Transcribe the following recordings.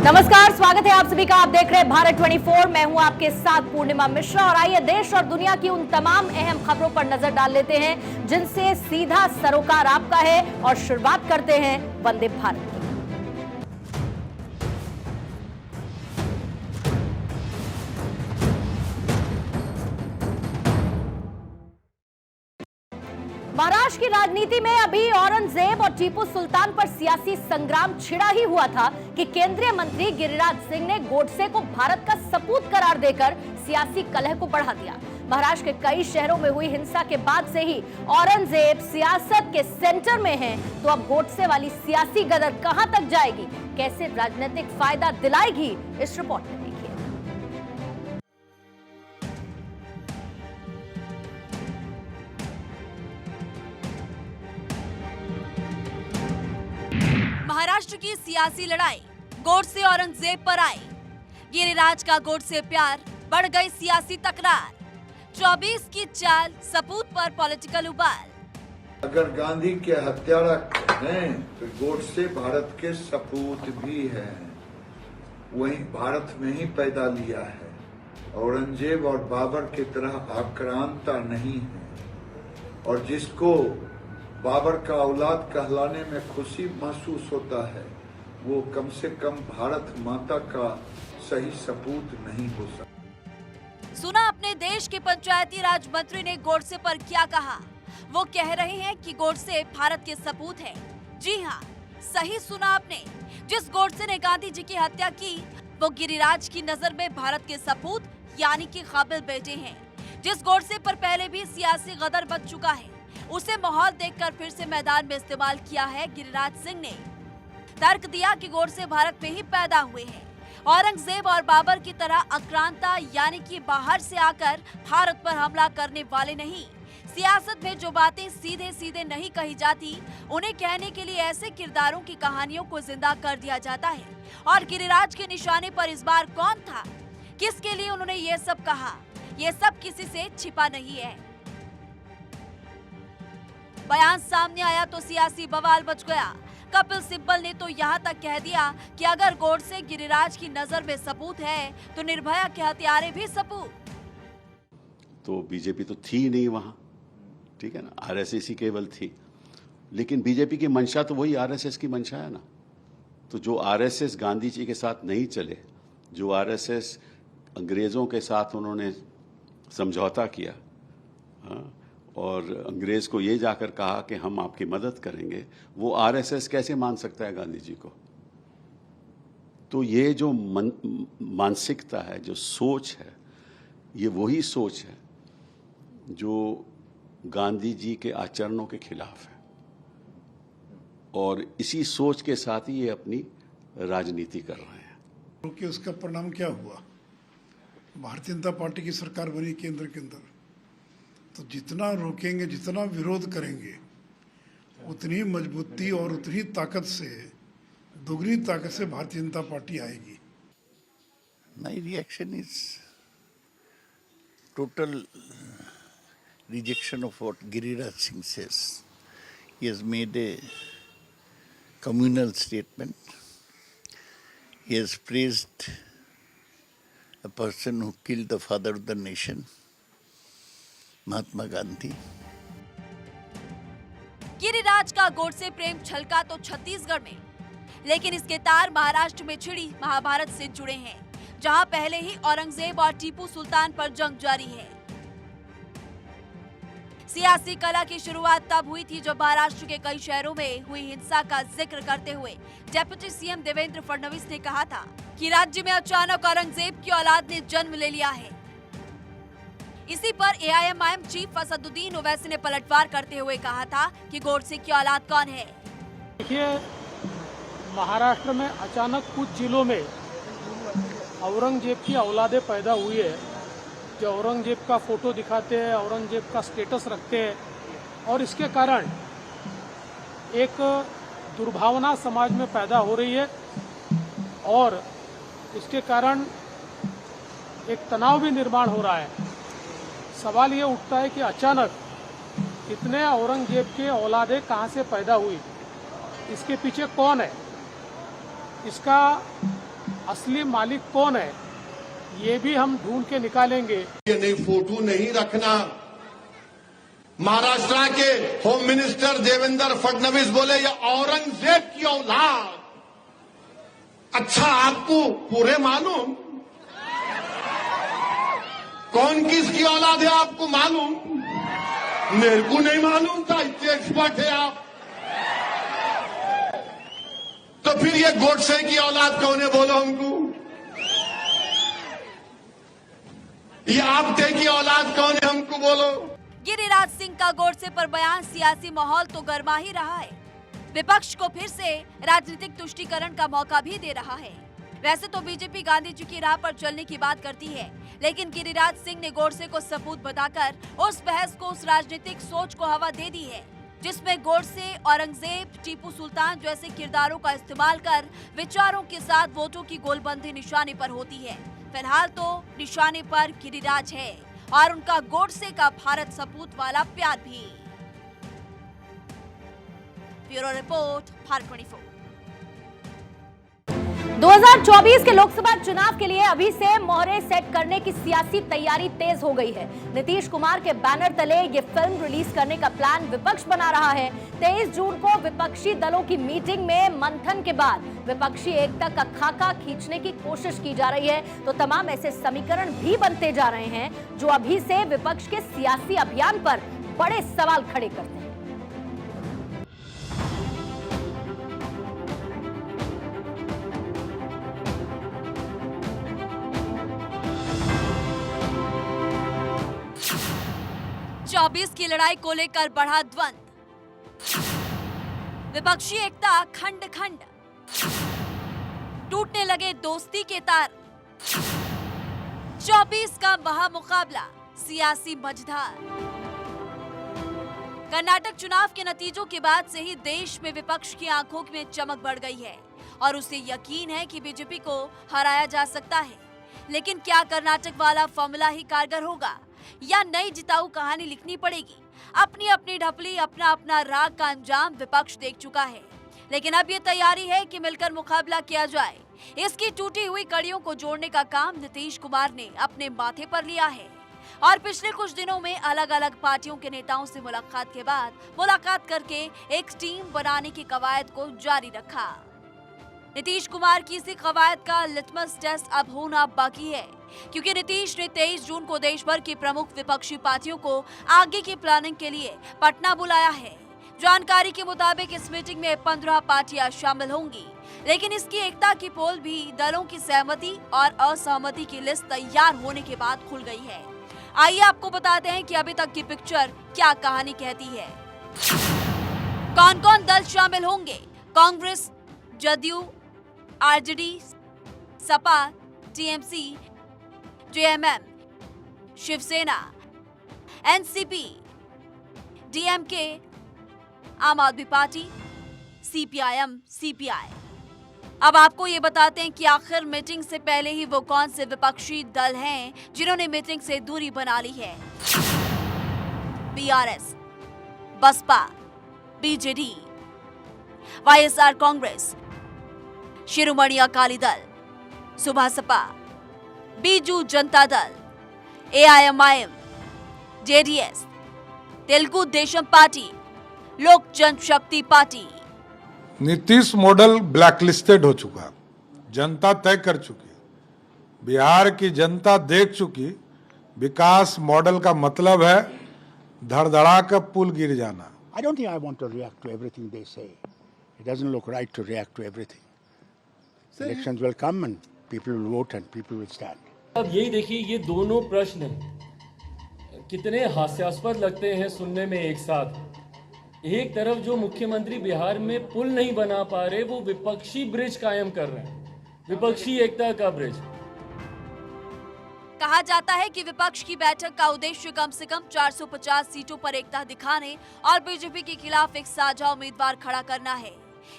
नमस्कार, स्वागत है आप सभी का। आप देख रहे हैं भारत 24। मैं हूं आपके साथ पूर्णिमा मिश्रा और आइए देश और दुनिया की उन तमाम अहम खबरों पर नजर डाल लेते हैं जिनसे सीधा सरोकार आपका है और शुरुआत करते हैं वंदे भारत। महाराष्ट्र की राजनीति में अभी औरंगजेब और टीपू सुल्तान पर सियासी संग्राम छिड़ा ही हुआ था कि केंद्रीय मंत्री गिरिराज सिंह ने गोडसे को भारत का सपूत करार देकर सियासी कलह को बढ़ा दिया। महाराष्ट्र के कई शहरों में हुई हिंसा के बाद से ही औरंगजेब सियासत के सेंटर में हैं, तो अब गोडसे वाली सियासी गदर कहां तक जाएगी, कैसे राजनीतिक फायदा दिलाएगी, इस रिपोर्ट में देखिए। महाराष्ट्र की सियासी लड़ाई गोडसे औरंगजेब पर आई। गिरिराज का गोडसे प्यार, बढ़ गई सियासी तकरार। 24 की चाल, सपूत पर पॉलिटिकल उबाल। अगर गांधी के हत्यारा हैं तो गोडसे भारत के सपूत भी हैं। वही भारत में ही पैदा लिया है। औरंगजेब और बाबर की तरह आक्रांता नहीं है और जिसको बाबर का औलाद कहलाने में खुशी महसूस होता है वो कम से कम भारत माता का सही सपूत नहीं हो सकता। सुना अपने देश के पंचायती राज मंत्री ने गोडसे पर क्या कहा। वो कह रहे हैं कि गोडसे भारत के सपूत है। जी हाँ, सही सुना आपने। जिस गोडसे ने गांधी जी की हत्या की वो गिरिराज की नजर में भारत के सपूत यानी कि काबिल बेटे हैं। जिस गोडसे पर पहले भी सियासी गदर बच चुका है उसे माहौल देखकर फिर से मैदान में इस्तेमाल किया है गिरिराज सिंह ने। तर्क दिया कि गोडसे भारत में ही पैदा हुए हैं। औरंगजेब और बाबर की तरह आक्रांता यानी कि बाहर से आकर भारत पर हमला करने वाले नहीं। सियासत में जो बातें सीधे सीधे नहीं कही जाती उन्हें कहने के लिए ऐसे किरदारों की कहानियों को जिंदा कर दिया जाता है। और गिरिराज के निशाने पर इस बार कौन था, किसके लिए उन्होंने ये सब कहा, ये सब किसी से छिपा नहीं है। बयान सामने आया तो सियासी बवाल मच गया। कपिल सिब्बल ने तो यहाँ तक कह दिया कि अगर गोडसे गिरिराज की नजर में सपूत है तो निर्भया के हत्यारे भी सपूत। तो बीजेपी तो थी नहीं वहां, ठीक है ना, आरएसएस ही केवल थी। लेकिन बीजेपी की मंशा तो वही आरएसएस की मंशा है ना। तो जो आरएसएस गांधी जी के साथ नहीं चले, जो आरएसएस अंग्रेजों के साथ उन्होंने समझौता किया, हाँ, और अंग्रेज को ये जाकर कहा कि हम आपकी मदद करेंगे, वो आरएसएस कैसे मान सकता है गांधी जी को। तो ये जो मानसिकता है, जो सोच है, ये वही सोच है जो गांधी जी के आचरणों के खिलाफ है और इसी सोच के साथ ही ये अपनी राजनीति कर रहे हैं। क्योंकि उसका परिणाम क्या हुआ, भारतीय जनता पार्टी की सरकार बनी केंद्र के अंदर, तो जितना रोकेंगे, जितना विरोध करेंगे, उतनी मजबूती और उतनी ताकत से, दोगुनी ताकत से भारतीय जनता पार्टी आएगी। My reaction is total rejection of what Giriraj Singh says. He has made a communal statement. He has praised a person who killed the father of the nation, Mahatma Gandhi. Giriraj का गोडसे प्रेम छलका तो छत्तीसगढ़ में, लेकिन इसके तार महाराष्ट्र में छिड़ी महाभारत से जुड़े हैं, जहां पहले ही औरंगजेब और टीपू सुल्तान पर जंग जारी है। सियासी कला की शुरुआत तब हुई थी जब महाराष्ट्र के कई शहरों में हुई हिंसा का जिक्र करते हुए डेप्यूटी सीएम देवेंद्र फडणवीस ने कहा था कि राज्य में अचानक औरंगजेब की औलाद ने जन्म ले लिया है। इसी पर एआईएमआईएम चीफ असदुद्दीन ओवैसी ने पलटवार करते हुए कहा था कि गोडसे की औलाद कौन है। देखिए, महाराष्ट्र में अचानक कुछ जिलों में औरंगजेब की औलादें पैदा हुई है, जो औरंगजेब का फोटो दिखाते हैं, औरंगजेब का स्टेटस रखते हैं, और इसके कारण एक दुर्भावना समाज में पैदा हो रही है और इसके कारण एक तनाव भी निर्माण हो रहा है। सवाल ये उठता है कि अचानक इतने औरंगजेब के औलादें कहां से पैदा हुई, इसके पीछे कौन है, इसका असली मालिक कौन है ये भी हम ढूंढ के निकालेंगे। ये नहीं, फोटो नहीं रखना। महाराष्ट्र के होम मिनिस्टर देवेंद्र फडणवीस बोले ये औरंगजेब की औलाद। अच्छा, आपको पूरे मालूम कौन किसकी औलाद है? आपको मालूम? मेरे को नहीं मालूम था, इतने एक्सपर्ट है आप। तो फिर ये गोडसे की औलाद कौन है, बोलो हमको। ये आपटे की औलाद कौन है, हमको बोलो। गिरिराज सिंह का गोडसे पर बयान सियासी माहौल तो गर्मा ही रहा है। विपक्ष को फिर से राजनीतिक तुष्टीकरण का मौका भी दे रहा है। वैसे तो बीजेपी गांधी जी की राह पर चलने की बात करती है, लेकिन गिरिराज सिंह ने गोडसे को सपूत बताकर उस बहस को, उस राजनीतिक सोच को हवा दे दी है जिसमें गोडसे, औरंगजेब, टीपू सुल्तान जैसे किरदारों का इस्तेमाल कर विचारों के साथ वोटों की गोलबंदी निशाने पर होती है। फिलहाल तो निशाने पर गिरिराज है और उनका गोडसे का भारत सपूत वाला प्यार भी। Bureau report, Bharat 24। 2024 के लोकसभा चुनाव के लिए अभी से मोहरे सेट करने की सियासी तैयारी तेज हो गई है। नीतीश कुमार के बैनर तले ये फिल्म रिलीज करने का प्लान विपक्ष बना रहा है। 23 जून को विपक्षी दलों की मीटिंग में मंथन के बाद विपक्षी एकता का खाका खींचने की कोशिश की जा रही है, तो तमाम ऐसे समीकरण भी बनते जा रहे हैं जो अभी से विपक्ष के सियासी अभियान पर बड़े सवाल खड़े करते हैं। चौबीस की लड़ाई को लेकर बढ़ा द्वंद्व। विपक्षी एकता खंड खंड, टूटने लगे दोस्ती के तार। 24 का महामुकाबला, सियासी मझधार। कर्नाटक चुनाव के नतीजों के बाद से ही देश में विपक्ष की आंखों में चमक बढ़ गई है और उसे यकीन है कि बीजेपी को हराया जा सकता है। लेकिन क्या कर्नाटक वाला फॉर्मूला ही कारगर होगा या नई जिताऊ कहानी लिखनी पड़ेगी? अपनी अपनी ढपली, अपना अपना राग का अंजाम विपक्ष देख चुका है, लेकिन अब ये तैयारी है कि मिलकर मुकाबला किया जाए। इसकी टूटी हुई कड़ियों को जोड़ने का काम नीतीश कुमार ने अपने माथे पर लिया है और पिछले कुछ दिनों में अलग अलग पार्टियों के नेताओं से मुलाकात के बाद मुलाकात करके एक टीम बनाने की कवायद को जारी रखा। नीतीश कुमार की इसी कवायद का लिटमस टेस्ट अब होना बाकी है, क्योंकि नीतीश ने 23 जून को देश भर की प्रमुख विपक्षी पार्टियों को आगे की प्लानिंग के लिए पटना बुलाया है। जानकारी के मुताबिक इस मीटिंग में 15 पार्टियां शामिल होंगी, लेकिन इसकी एकता की पोल भी दलों की सहमति और असहमति की लिस्ट तैयार होने के बाद खुल गई है। आइए आपको बताते हैं कि अभी तक की पिक्चर क्या कहानी कहती है। कौन कौन दल शामिल होंगे? Congress, JDU, RJD, Sapa, TMC, JMM, Shivsena, NCP, DMK, Aam Aadmi party, CPIM, CPI. अब आपको ये बताते हैं कि आखिर मीटिंग से पहले ही वो कौन से विपक्षी दल हैं जिन्होंने मीटिंग से दूरी बना ली है। BRS, Baspa, BJD, YSR Congress, Shiromani Akali Dal, Subhaspa, Biju Janata Dal, AIMIM, JDS, Telugu Desam Party, Lok Janshakti Party. Nitish model blacklisted हो चुका, जनता तय कर चुकी, बिहार की जनता देख चुकी। विकास मॉडल का मतलब है धड़धड़ा कर पुल गिर जाना। I don't think I want to react to everything they say. It doesn't look right to react to everything. Elections will come and people will vote and people will stand. अब यही देखिए, ये दोनों प्रश्न कितने हास्यास्पद लगते हैं सुनने में एक साथ। एक तरफ जो मुख्यमंत्री बिहार में पुल नहीं बना पा रहे, वो विपक्षी ब्रिज कायम कर रहे हैं, विपक्षी एकता का ब्रिज। कहा जाता है कि विपक्ष की बैठक का उद्देश्य कम से कम 450 सीटों पर एकता दिखाने और बीजेपी के खिलाफ एक साझा उम्मीदवार खड़ा करना है।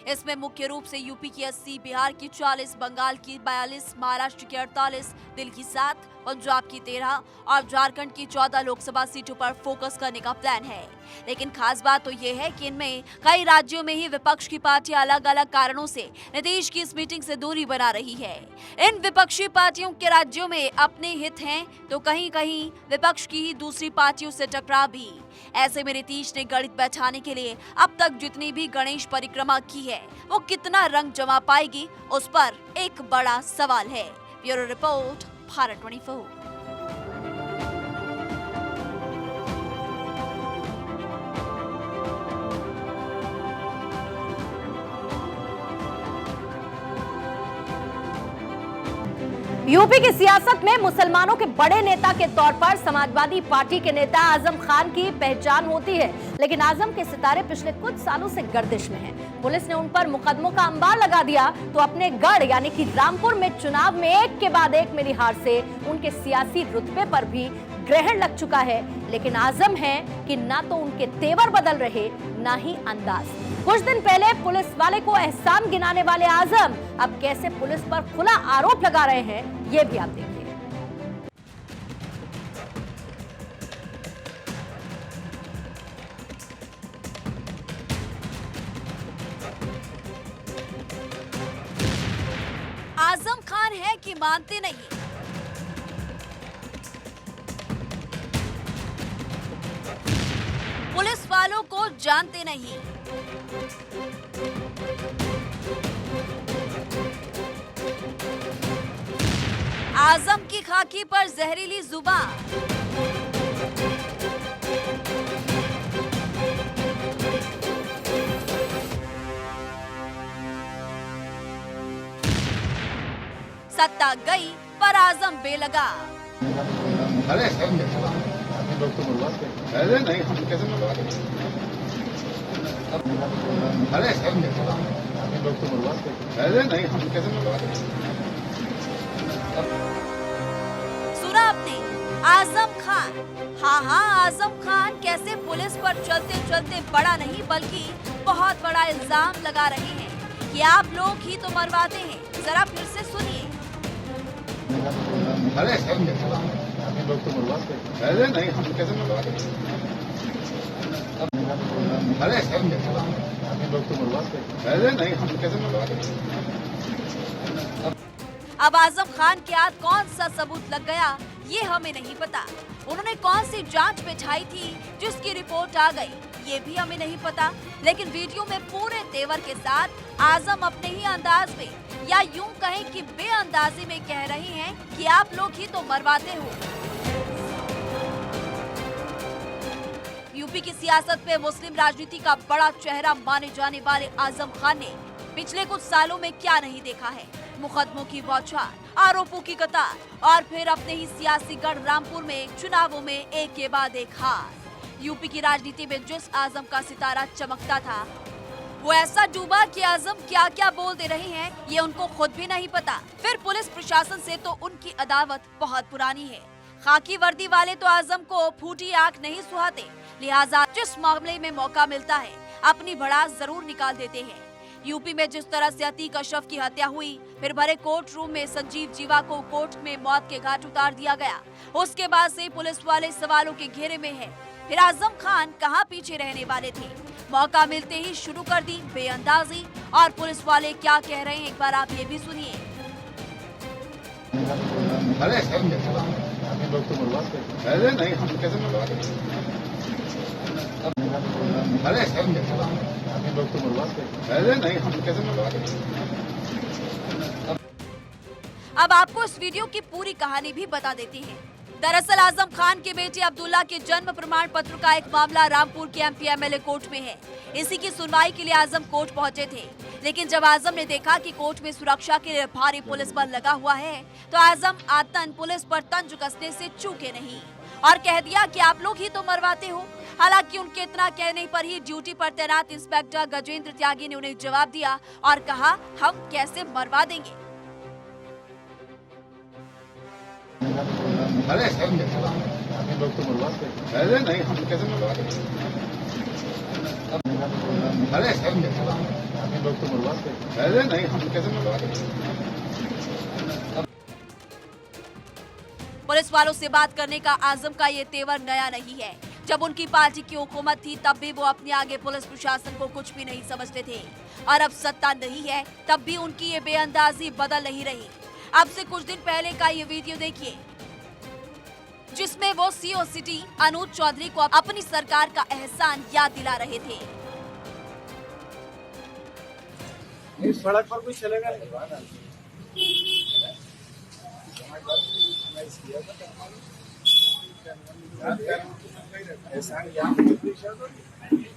इसमें मुख्य रूप से यूपी की 80, बिहार की 40, बंगाल की 42, महाराष्ट्र की 48, दिल्ली की 7, पंजाब की 13 और झारखंड की 14 लोकसभा सीटों पर फोकस करने का प्लान है। लेकिन खास बात तो ये है कि इनमें कई राज्यों में ही विपक्ष की पार्टियां अलग अलग कारणों से नीतीश की इस मीटिंग से दूरी बना रही है। इन विपक्षी पार्टियों के राज्यों में अपने हित हैं तो कहीं कहीं विपक्ष की ही दूसरी पार्टियों से टकराव भी। ऐसे में नीतीश ने गणित बैठाने के लिए अब तक जितनी भी गणेश परिक्रमा की है वो कितना रंग जमा पाएगी, उस पर एक बड़ा सवाल है। Bureau report, Bharat 24। यूपी की सियासत में मुसलमानों के बड़े नेता के तौर पर समाजवादी पार्टी के नेता आजम खान की पहचान होती है, लेकिन आजम के सितारे पिछले कुछ सालों से गर्दिश में हैं। पुलिस ने उन पर मुकदमों का अंबार लगा दिया तो अपने गढ़ यानी कि रामपुर में चुनाव में एक के बाद एक मिली हार से उनके सियासी रुतबे पर भी ग्रहण लग चुका है। लेकिन आजम है कि ना तो उनके तेवर बदल रहे ना ही अंदाज। कुछ दिन पहले पुलिस वाले को एहसान गिनाने वाले आजम अब कैसे पुलिस पर खुला आरोप लगा रहे हैं, ये भी आप देखिए। आजम खान है कि मानते नहीं। पुलिस वालों को जानते नहीं। आजम की खाकी पर जहरीली जुबान। सत्ता गई पर आजम बेलगा। अरे लोग तो मुलवाते हैं। अरे नहीं, हम कैसे मुलवाते हैं? अरे लोग तो मुलवाते हैं। अरे नहीं, हम कैसे मुलवाते हैं? सुना आपने, आजम खान। हाँ, आजम खान कैसे पुलिस पर चलते चलते बड़ा नहीं बल्कि बहुत बड़ा इल्जाम लगा रहे हैं कि आप लोग ही तो मरवाते हैं। जरा फिर से सुनिए। अरे लोग तो मुलवाते हैं। अरे नहीं, हम कैसे मुलवाते हैं? अरे लोग तो मुलवाते हैं। अरे नहीं, हम कैसे मुलवाते हैं? अब आजम खान के हाथ कौन सा सबूत लग गया ये हमें नहीं पता। उन्होंने कौन सी जांच बिठाई थी जिसकी रिपोर्ट आ गई ये भी हमें नहीं पता। लेकिन वीडियो में पूरे तेवर के साथ आजम अपने ही अंदाज में या यूं कहें कि बेअंदाजी में कह रहे हैं कि आप लोग ही तो मरवाते हो। यूपी की सियासत में मुस्लिम राजनीति का बड़ा चेहरा माने जाने वाले आजम खान ने पिछले कुछ सालों में क्या नहीं देखा है। मुकदमों की बौछार, आरोपों की कतार और फिर अपने ही सियासी गढ़ रामपुर में चुनावों में एक के बाद एक हार। यूपी की राजनीति में जिस आजम का सितारा चमकता था वो ऐसा डूबा कि आजम क्या क्या बोल दे रहे हैं ये उनको खुद भी नहीं पता। फिर पुलिस प्रशासन से तो उनकी अदावत बहुत पुरानी है। खाकी वर्दी वाले तो आजम को फूटी आंख नहीं सुहाते, लिहाजा जिस मामले में मौका मिलता है अपनी भड़ास जरूर निकाल देते हैं। यूपी में जिस तरह से अतीक अशरफ की हत्या हुई, फिर भरे कोर्ट रूम में संजीव जीवा को कोर्ट में मौत के घाट उतार दिया गया, उसके बाद से पुलिस वाले सवालों के घेरे में है। फिर आजम खान कहां पीछे रहने वाले थे, मौका मिलते ही शुरू कर दी बेअंदाजी। और पुलिस वाले क्या कह रहे हैं एक बार आप ये भी सुनिए। अरे लोग तो मुलवाते हैं। अरे नहीं, हम कैसे मुलवाते हैं? अरे लोग तो मुलवाते हैं। अरे नहीं, हम कैसे मुलवाते हैं? अब आपको इस वीडियो की पूरी कहानी भी बता देते हैं। दरअसल आजम खान के बेटे अब्दुल्ला के जन्म प्रमाण पत्र का एक मामला रामपुर के एमपी एमएलए कोर्ट में है। इसी की सुनवाई के लिए आजम कोर्ट पहुंचे थे, लेकिन जब आजम ने देखा कि कोर्ट में सुरक्षा के लिए भारी पुलिस बल लगा हुआ है तो आजम आतन पुलिस पर तंज कसने से चूके नहीं और कह दिया कि आप लोग ही तो मरवाते हो। हालांकि उनके इतना कहने पर ही ड्यूटी पर तैनात इंस्पेक्टर गजेंद्र त्यागी ने उन्हें जवाब दिया और कहा, हम कैसे मरवा देंगे। अरे लोग तो मुलवाते हैं। अरे नहीं, हम कैसे मुलवाते हैं? अरे लोग तो मरवाते हैं। अरे नहीं, हम कैसे मरवाते? पुलिस वालों से बात करने का आजम का ये तेवर नया नहीं है। जब उनकी पार्टी की हुकूमत थी तब भी वो अपने आगे पुलिस प्रशासन को कुछ भी नहीं समझते थे, और अब सत्ता नहीं है तब भी उनकी ये बेअंदाजी बदल नहीं रही। अब से कुछ दिन पहले का ये वीडियो देखिए, जिसमें वो सीओ सिटी अनुज चौधरी को अपनी सरकार का एहसान याद दिला रहे थे। इस सड़क पर कुछ चलेगा नहीं।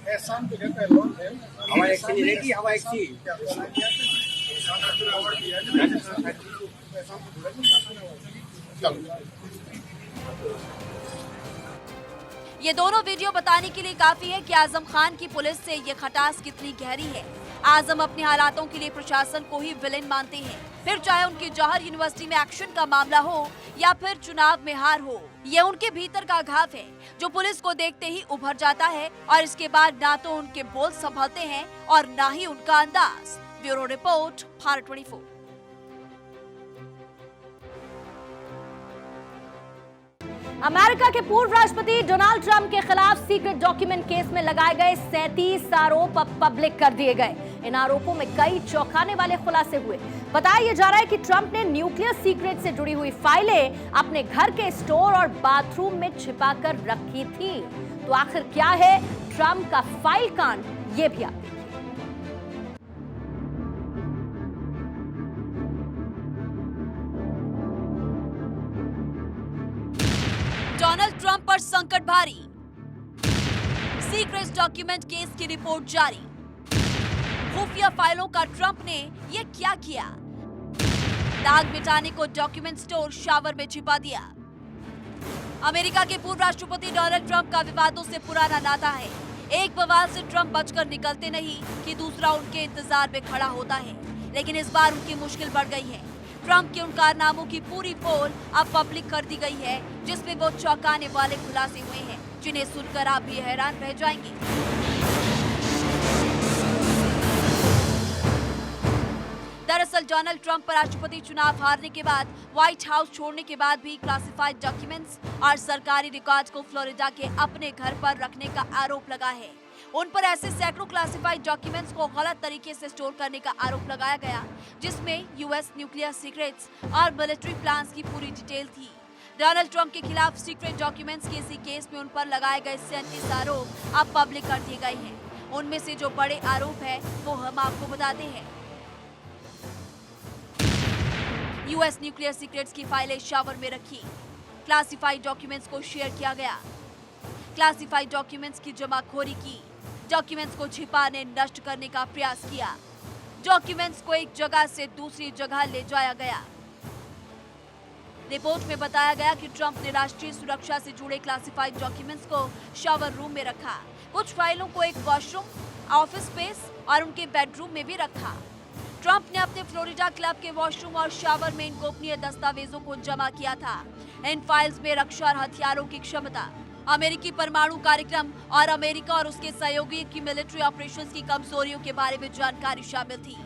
एहसान तो कहता है लोग हवा एक चीज रहेगी, हवा एक चीज ये दोनों वीडियो बताने के लिए काफी है कि आजम खान की पुलिस से ये खटास कितनी गहरी है। आजम अपने हालातों के लिए प्रशासन को ही विलेन मानते हैं, फिर चाहे उनकी जौहर यूनिवर्सिटी में एक्शन का मामला हो या फिर चुनाव में हार हो। ये उनके भीतर का घाव है जो पुलिस को देखते ही उभर जाता है, और इसके बाद ना तो उनके बोल संभलते हैं और ना ही उनका अंदाज। Bureau report, Bharat 24। अमेरिका के पूर्व राष्ट्रपति डोनाल्ड ट्रंप के खिलाफ सीक्रेट डॉक्यूमेंट केस में लगाए गए 37 आरोप अब पब्लिक कर दिए गए। इन आरोपों में कई चौंकाने वाले खुलासे हुए। बताया जा रहा है कि ट्रंप ने न्यूक्लियर सीक्रेट से जुड़ी हुई फाइलें अपने घर के स्टोर और बाथरूम में छिपाकर रखी थी। तो आखिर क्या है ट्रंप का फाइल कांड, ये भी आप देखिए। डोनाल्ड ट्रंप पर संकट भारी, सीक्रेट डॉक्यूमेंट केस की रिपोर्ट जारी। खुफिया फाइलों का ट्रंप ने ये क्या किया? दाग मिटाने को डॉक्यूमेंट स्टोर शावर में छिपा दिया। अमेरिका के पूर्व राष्ट्रपति डोनाल्ड ट्रंप का विवादों से पुराना नाता है। एक बवाल से ट्रंप बचकर निकलते नहीं कि दूसरा उनके इंतजार में खड़ा होता है, लेकिन इस बार उनकी मुश्किल बढ़ गई है। ट्रंप के उन कारनामों की पूरी पोल अब पब्लिक कर दी गई है, जिसमें वो चौंकाने वाले खुलासे हुए हैं, जिन्हें सुनकर आप भी हैरान रह जाएंगे। दरअसल डोनाल्ड ट्रंप पर राष्ट्रपति चुनाव हारने के बाद व्हाइट हाउस छोड़ने के बाद भी क्लासिफाइड डॉक्यूमेंट्स और सरकारी रिकॉर्ड को फ्लोरिडा के अपने घर पर रखने का आरोप लगा है। उन पर ऐसे सैकड़ों क्लासिफाइड डॉक्यूमेंट्स को गलत तरीके से स्टोर करने का आरोप लगाया गया, जिसमें यूएस न्यूक्लियर सीक्रेट्स और मिलिट्री प्लान्स की पूरी डिटेल थी। डोनाल्ड ट्रंप के खिलाफ सीक्रेट डॉक्यूमेंट्स के इसी केस में उन पर लगाए गए 37 आरोप अब पब्लिक कर दिए गए हैं। उनमें से जो बड़े आरोप है वो हम आपको बताते हैं। यूएस न्यूक्लियर सीक्रेट्स की फाइलें शावर में रखी, क्लासिफाइड डॉक्यूमेंट्स को शेयर किया गया, क्लासिफाइड डॉक्यूमेंट्स की जमाखोरी की, डॉक्यूमेंट्स को छिपाने नष्ट करने का प्रयास किया, डॉक्यूमेंट्स को एक जगह से दूसरी जगह ले जाया गया। रिपोर्ट में बताया गया कि ट्रंप ने राष्ट्रीय सुरक्षा से जुड़े क्लासिफाइड डॉक्यूमेंट्स को शावर रूम में रखा, कुछ फाइलों को एक वॉशरूम, ऑफिस स्पेस और उनके बेडरूम में भी रखा। ट्रंप ने अपने फ्लोरिडा क्लब के वॉशरूम और शावर में इन गोपनीय दस्तावेजों को जमा किया था। इन फाइल्स में रक्षा और हथियारों की क्षमता, अमेरिकी परमाणु कार्यक्रम और अमेरिका और उसके सहयोगी की मिलिट्री ऑपरेशंस की कमजोरियों के बारे में जानकारी शामिल थी।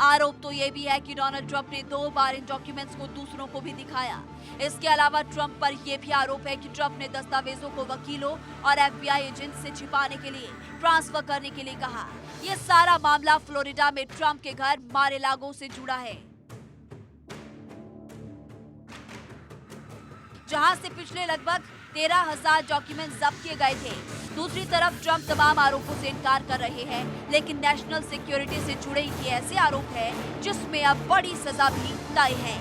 आरोप तो ये भी है कि डोनाल्ड ट्रंप ने 2 बार इन डॉक्यूमेंट्स को दूसरों को भी दिखाया। इसके अलावा ट्रंप पर यह भी आरोप है कि ट्रंप ने दस्तावेजों को वकीलों और FBI एजेंट से छिपाने के लिए ट्रांसफर करने के लिए कहा। ये सारा मामला फ्लोरिडा में ट्रंप के घर मार-ए-लागो से जुड़ा है, जहां से पिछले लगभग 13,000 डॉक्यूमेंट जब्त किए गए थे। दूसरी तरफ ट्रंप तमाम आरोपों से इनकार कर रहे हैं, लेकिन नेशनल सिक्योरिटी से जुड़े ये ऐसे आरोप हैं जिसमें अब बड़ी सजा भी तय है।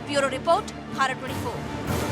Bureau report, Bharat 24।